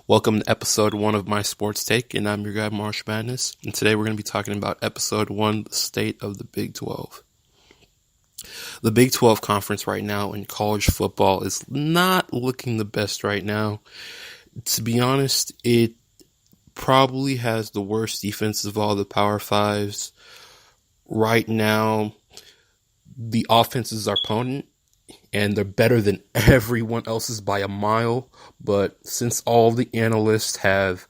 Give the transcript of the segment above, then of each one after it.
Welcome to episode 1 of my sports take, and I'm your guy, Marsh Madness. And today we're going to be talking about episode 1, the state of the Big 12. The Big 12 conference right now in college football is not looking the best right now. To be honest, it probably has the worst defense of all the Power Fives. Right now, the offense is our opponent, and they're better than everyone else's by a mile. But since all the analysts have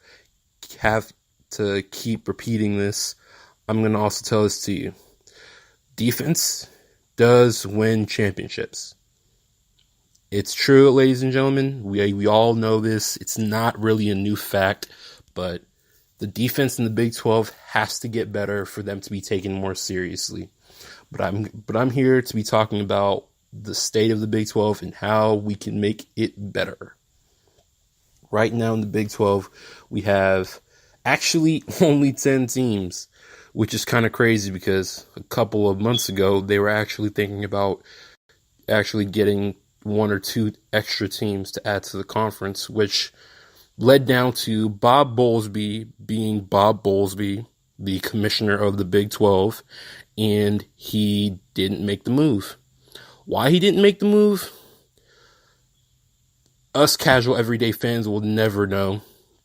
to keep repeating this, I'm going to also tell this to you. Defense does win championships. It's true, ladies and gentlemen. We all know this. It's not really a new fact, but the defense in the Big 12 has to get better for them to be taken more seriously. But I'm here to be talking about the state of the Big 12 and how we can make it better. Right now in the Big 12, we have actually only 10 teams, which is kind of crazy because a couple of months ago, they were actually thinking about actually getting 1 or 2 extra teams to add to the conference, which led down to Bob Bowlesby being Bob Bowlesby, the commissioner of the Big 12, and he didn't make the move. Why he didn't make the move? Us casual everyday fans will never know,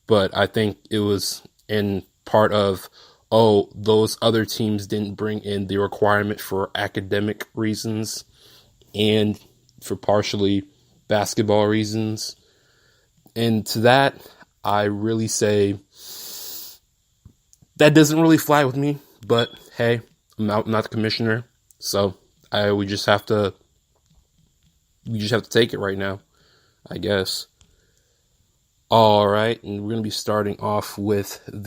but I think it was in part of, those other teams didn't bring in the requirement for academic reasons and for partially basketball reasons. And to that, I really say that doesn't really fly with me, but hey, I'm not the commissioner, so we just have to take it right now, I guess. All right, and we're going to be starting off with out of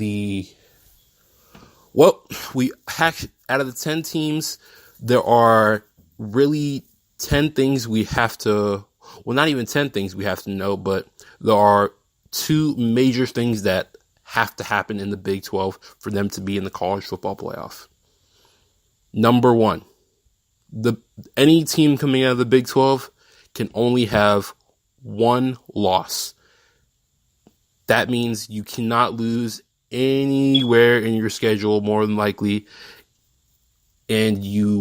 the 10 teams, there are really 10 things we have to, not even 10 things we have to know, but there are 2 major things that have to happen in the Big 12 for them to be in the college football playoff. Number 1, any team coming out of the Big 12 can only have 1 loss. That means you cannot lose anywhere in your schedule, more than likely, and you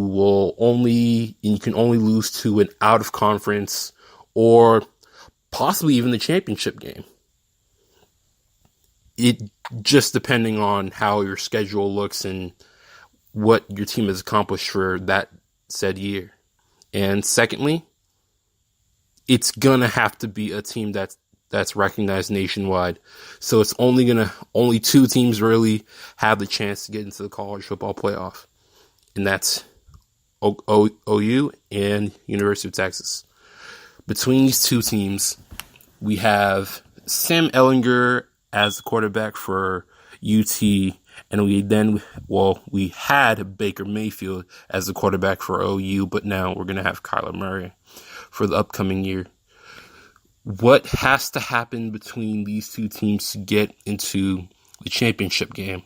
can only lose to an out of conference or possibly even the championship game. It just depending on how your schedule looks and what your team has accomplished for that said year. And secondly, it's gonna have to be a team that's recognized nationwide. So it's only 2 teams really have the chance to get into the college football playoff, and that's OU and University of Texas. Between these 2 teams, we have Sam Ehlinger as the quarterback for UT, and we had Baker Mayfield as the quarterback for OU, but now we're going to have Kyler Murray for the upcoming year. What has to happen between these 2 teams to get into the championship game?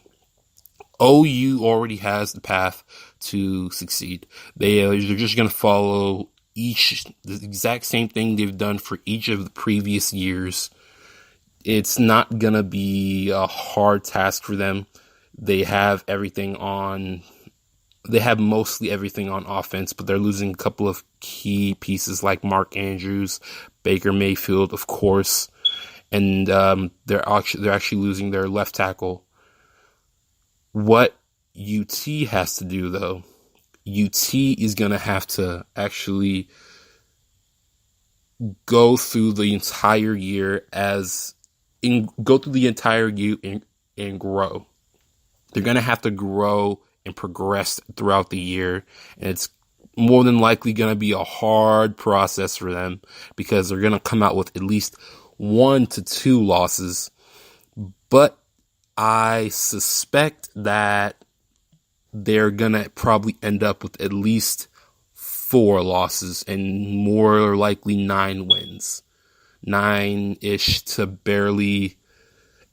OU already has the path to succeed. They're just going to follow the exact same thing they've done for each of the previous years. It's not going to be a hard task for them. They have mostly everything on offense, but they're losing a couple of key pieces like Mark Andrews, Baker Mayfield, of course, and they're actually losing their left tackle. What UT has to do, though, UT is going to have to actually go through the entire year and grow. They're going to have to grow and progress throughout the year, and it's more than likely going to be a hard process for them because they're going to come out with at least 1 to 2 losses, but I suspect that they're going to probably end up with at least 4 losses and more likely 9 wins. 9-ish to barely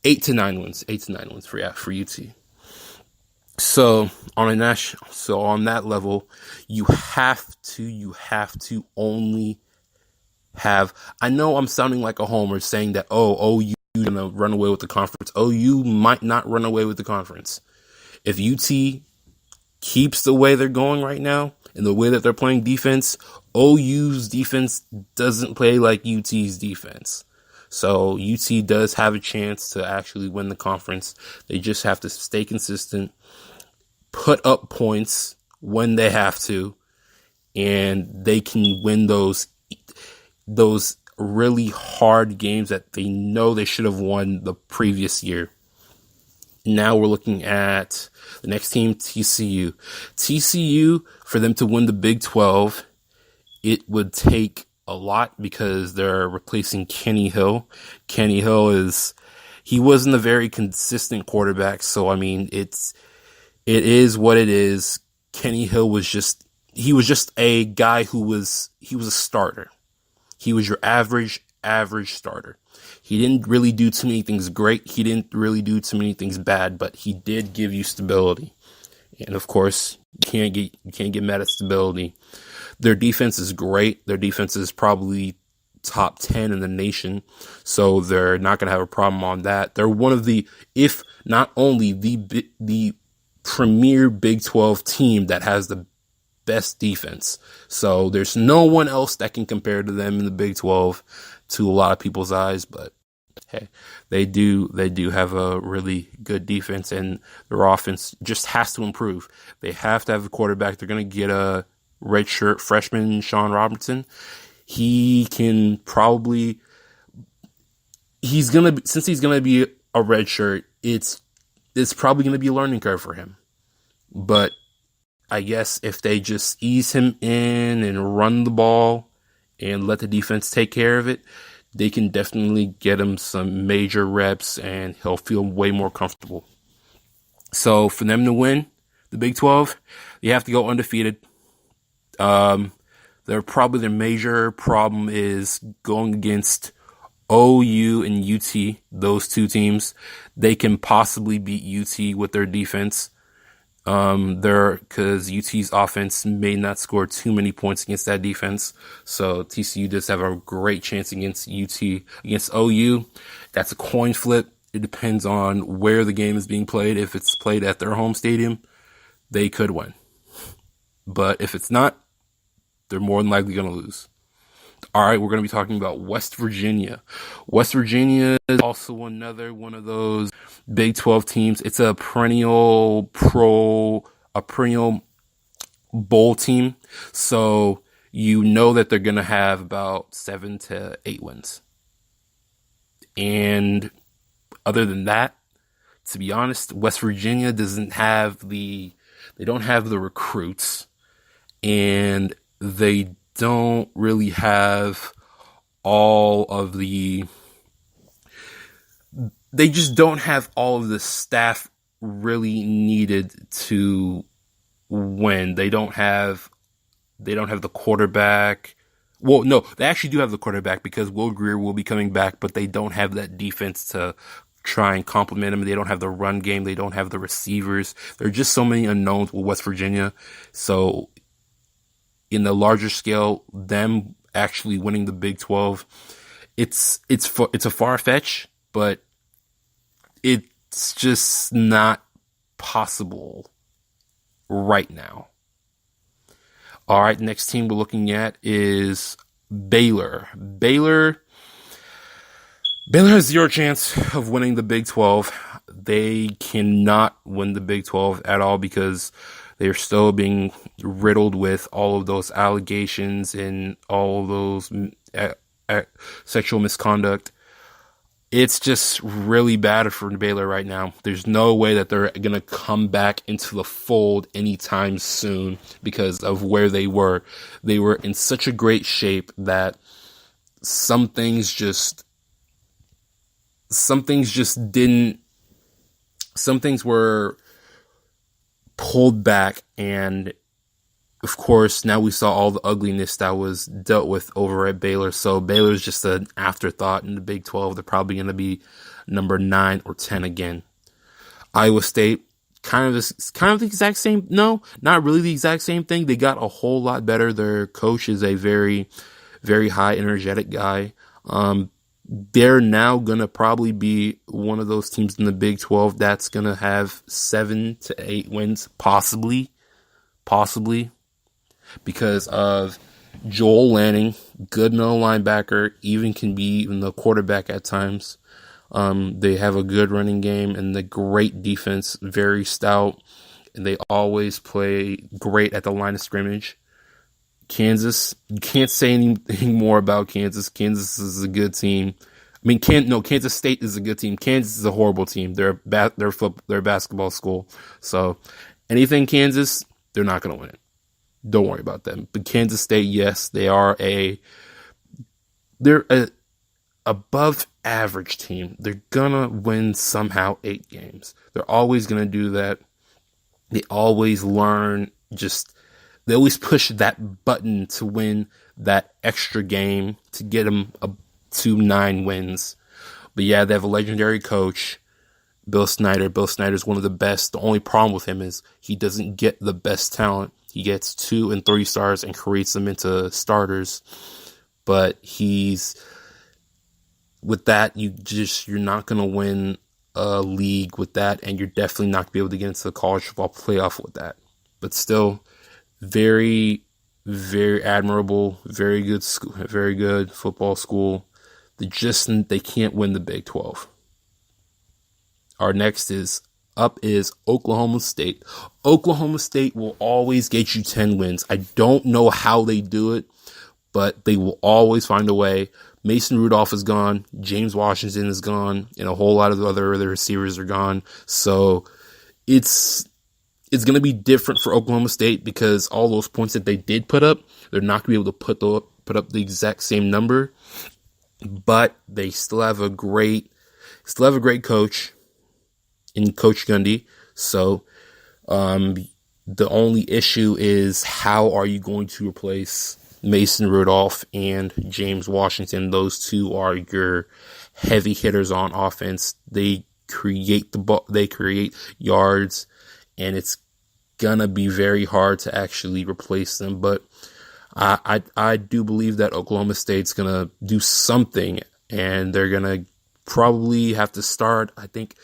8 to 9 wins. 8 to 9 wins for UT. So on that level, you have to only have. I know I'm sounding like a homer saying that OU going to run away with the conference. OU might not run away with the conference. If UT keeps the way they're going right now and the way that they're playing defense, OU's defense doesn't play like UT's defense. So UT does have a chance to actually win the conference. They just have to stay consistent, put up points when they have to, and they can win those really hard games that they know they should have won the previous year. Now we're looking at the next team, TCU. TCU, for them to win the Big 12, it would take a lot because they're replacing Kenny Hill. Kenny Hill he wasn't a very consistent quarterback. So, I mean, it is what it is. Kenny Hill was just a guy he was a starter. He was your average starter. He didn't really do too many things great. He didn't really do too many things bad, but he did give you stability. And of course, you can't get mad at stability. Their defense is great. Their defense is probably top 10 in the nation. So they're not going to have a problem on that. They're one of the, if not only the premier Big 12 team that has the best defense. So there's no one else that can compare to them in the Big 12 to a lot of people's eyes, but hey, they do have a really good defense, and their offense just has to improve. They have to have a quarterback. They're going to get a redshirt freshman, Sean Robertson. Since he's going to be a redshirt, it's probably going to be a learning curve for him. But I guess if they just ease him in and run the ball and let the defense take care of it, they can definitely get him some major reps and he'll feel way more comfortable. So for them to win the Big 12, they have to go undefeated. Their major problem is going against OU and UT, those two teams. They can possibly beat UT with their defense. Because UT's offense may not score too many points against that defense. So TCU does have a great chance against UT. Against OU, that's a coin flip. It depends on where the game is being played. If it's played at their home stadium, they could win. But if it's not, they're more than likely going to lose. All right, we're going to be talking about West Virginia. West Virginia is also another one of those Big 12 teams. It's a perennial bowl team. So you know that they're going to have about 7 to 8 wins. And other than that, to be honest, West Virginia don't have the recruits, and they don't really have they just don't have all of the staff really needed to win. They don't have the quarterback. Well, no, they actually do have the quarterback because Will Grier will be coming back, but they don't have that defense to try and complement him. They don't have the run game. They don't have the receivers. There are just so many unknowns with West Virginia. So in the larger scale, them actually winning the Big 12, it's a far fetch, but it's just not possible right now. All right, next team we're looking at is Baylor. Baylor has zero chance of winning the Big 12. They cannot win the Big 12 at all because they're still being riddled with all of those allegations and all of those sexual misconduct. It's just really bad for Baylor right now. There's no way that they're going to come back into the fold anytime soon because of where they were. They were in such a great shape that some things were pulled back, and of course now we saw all the ugliness that was dealt with over at Baylor. So Baylor's just an afterthought in the Big 12. They're probably going to be number 9 or 10 again. Iowa State, kind of the exact same. No, not really the exact same thing. They got a whole lot better. Their coach is a very, very high energetic guy. They're now going to probably be one of those teams in the Big 12 that's going to have 7 to 8 wins, possibly, because of Joel Lanning, good middle linebacker, even can be even the quarterback at times. They have a good running game and the great defense, very stout, and they always play great at the line of scrimmage. Kansas, you can't say anything more about Kansas. Kansas is a good team. I mean, Kansas State is a good team. Kansas is a horrible team. They're a basketball school. So anything Kansas, they're not going to win it. Don't worry about them. But Kansas State, yes, they're a above average team. They're gonna win somehow 8 games. They're always gonna do that. They always they always push that button to win that extra game to get them up to 9 wins. But yeah, they have a legendary coach, Bill Snyder. Bill Snyder's one of the best. The only problem with him is he doesn't get the best talent. He gets 2 and 3 stars and creates them into starters. But with that, you're not going to win a league with that, and you're definitely not going to be able to get into the college football playoff with that. But still, very, very admirable, very good football school. They can't win the Big 12. Our next is Oklahoma State. Oklahoma State will always get you 10 wins. I don't know how they do it, but they will always find a way. Mason Rudolph is gone. James Washington is gone. And a whole lot of the other receivers are gone. So it's going to be different for Oklahoma State because all those points that they did put up, they're not going to be able to put up the exact same number. But they still have a great coach in Coach Gundy. So the only issue is how are you going to replace Mason Rudolph and James Washington? Those two are your heavy hitters on offense. They create the ball, they create yards, and it's gonna be very hard to actually replace them. But I do believe that Oklahoma State's gonna do something, and they're gonna probably have to start, I think,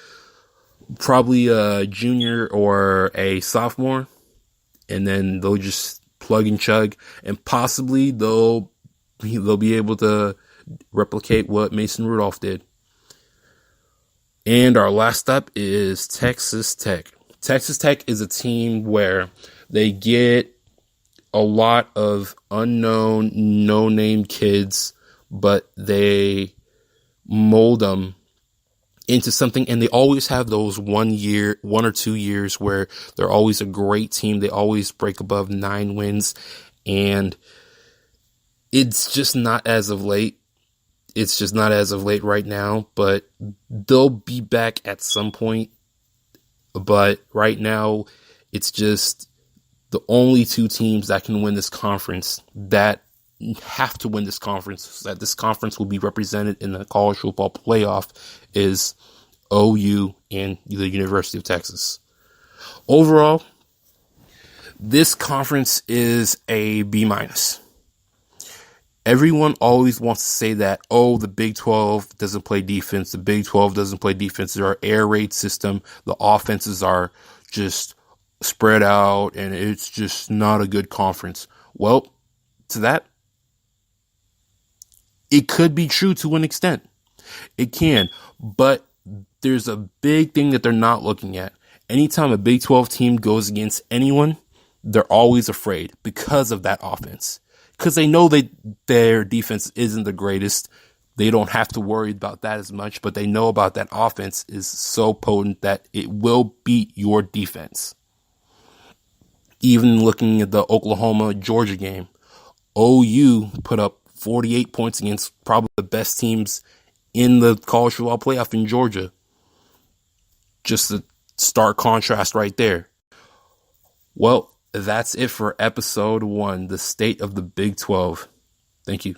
probably a junior or a sophomore, and then they'll just plug and chug, and possibly they'll be able to replicate what Mason Rudolph did. And our last up is Texas Tech. Texas Tech is a team where they get a lot of unknown, no-name kids, but they mold them into something, and they always have those 1 or 2 years where they're always a great team. They always break above 9 wins, and it's just not as of late. It's just not as of late right now, but they'll be back at some point. But right now, it's just the only 2 teams that can win this conference, that have to win this conference, that this conference will be represented in the college football playoff, is OU and the University of Texas. Overall, this conference is a B-. Everyone always wants to say that, the Big 12 doesn't play defense. The Big 12 doesn't play defense. They're our air raid system. The offenses are just spread out, and it's just not a good conference. Well, to that, it could be true to an extent. It can, but there's a big thing that they're not looking at. Anytime a Big 12 team goes against anyone, they're always afraid because of that offense. Because they know their defense isn't the greatest. They don't have to worry about that as much, but they know about that offense is so potent that it will beat your defense. Even looking at the Oklahoma-Georgia game, OU put up 48 points against probably the best teams in the college football playoff in Georgia. Just a stark contrast right there. Well, that's it for episode 1, the state of the Big 12. Thank you.